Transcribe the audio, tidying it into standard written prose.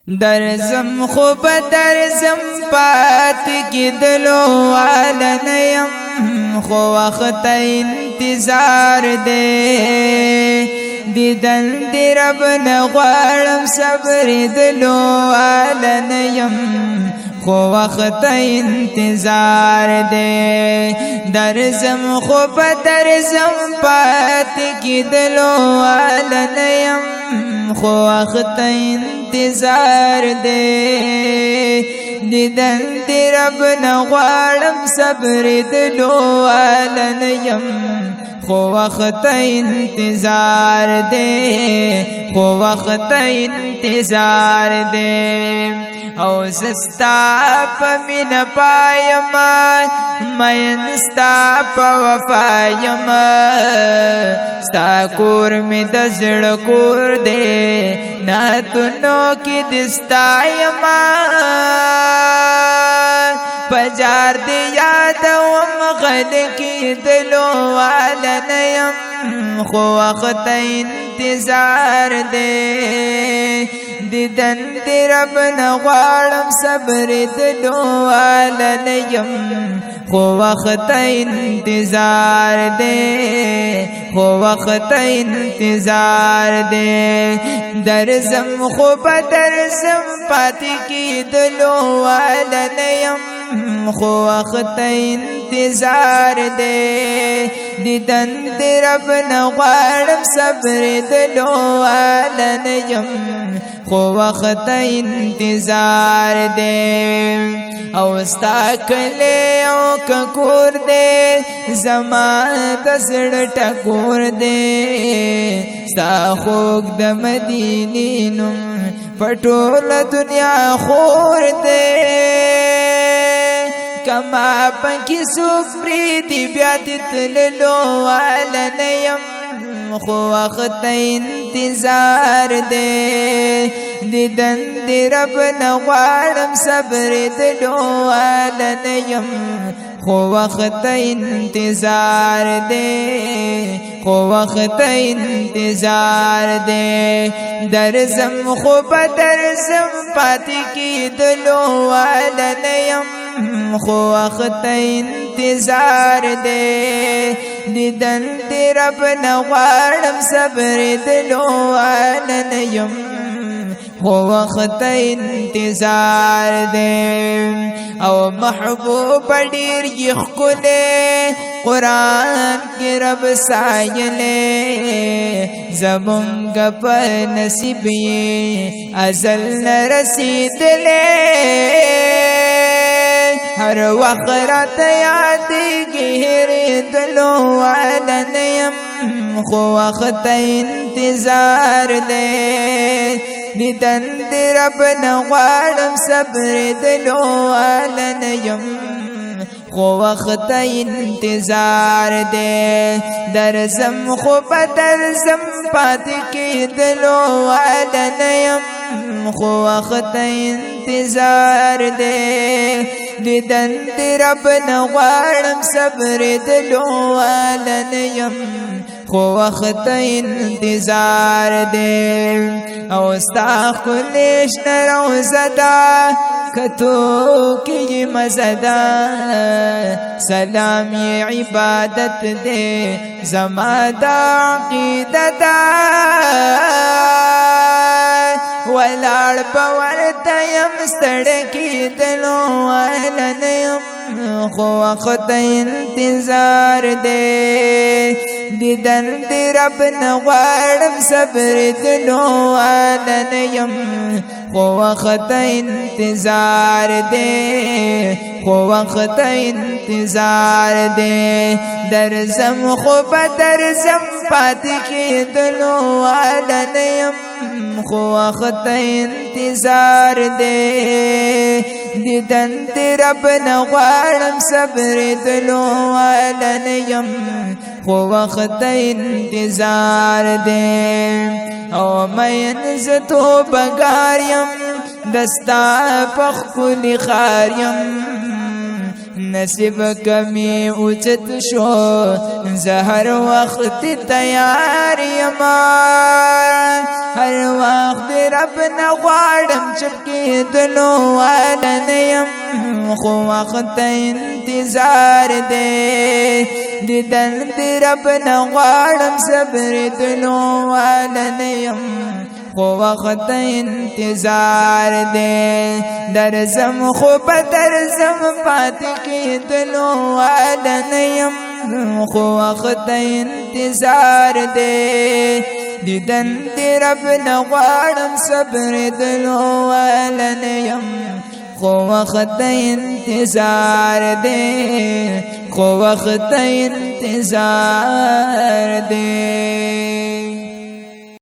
درزم خوب درزم پات کی دلو والا نیم خو وقت انتظار دے دیدن دی رب نغوارم صبر دلو والا نیم خو وقت انتظار دے درزم خوب درزم پات کی دلو والا نیم خو وقت انتظار دے دیدن دی رب نغوارم صبر دلو والا نیم خو وقت انتظار دے خو وقت انتظار دے او زستا پا من پایما مینستا پا وفایما ستا کور می دزڑ کور دے ناتنو کی دستایما پجار دی یادوم غل کی دلو والا نیم خو وقت انتظار دے دیدن دی رب نغوارم صبر دلو والا نیم خو وقت انتظار دے خو وقت انتظار دے درزم خوب درزم پاتی کی دلو والا نیم خو وقت انتظار دے دیدن دی رب نغوارم صبر دلو والا نیم خو وقت انتظار دے او ستا کلی او ککور دے زمان دسڑ ٹکور دے ستا خوک د مدینی نم پٹول دنیا خور دے کما پنکی سپری دی بیادی تللو والا نیم خو وقت انتظار دے دیدن دی رب نغوارم صبر دلو والا نیم خو وقت انتظار دے خو وقت انتظار دے درزم خوب درزم پاتی کی دلو والا نیم خو وقت انتظار دے دیدن دی رب نغوارم صبر دلو والا نیم خو وقت انتظار دے او محبوب دیر یخکلے قرآن کی رب سائلے زمونگ پر نصیب یہ ازل نرسید لے ہر وقت رات یاد گیر دلو والا نیم خو وقت انتظار دے دیدن دی رب نغوارم صبر دلو والا نیم خو وقت انتظار دے درزم خوب درزم پاتی کی دلو والا نیم خو وقت انتظار دے دیدن دی رب نغوارم صبر دلو والا نیم خو وقت انتظار دے او ستا خلیش نروزدا کتو کی مزدا سلامی عبادت دے زمادا عقیدتا ولار پورتا یم ستڑکی دلو والا نیم خو وقت انتظار دے دیدن دی رب نغوارم صبر دلو والا نیم خو وقت انتظار دے خو وقت انتظار دے درزم خوب درزم پاتی کی دلو والا نیم خو وقت انتظار دے دیدن دی رب نغوارم صبر دلو والا نیم خو وقت انتظار دے او مینزتو بگاریم دستا پخکل خاریم نصیب کمی اوچت شو زهر وقت تیار یما هر وقت رب نغواړم چپکی دلو والا نیم خو وقت انتظار دے دیدن دی رب نغواړم صبر دلو والا نیم خو وقت انتظار دے درزم خو بدرزم پاتی کی دلو والا نیم خو وقت انتظار دے دیدن دی رب نغواړم صبر دلو والا نیم خو وقت انتظار دے خو وقت انتظار دے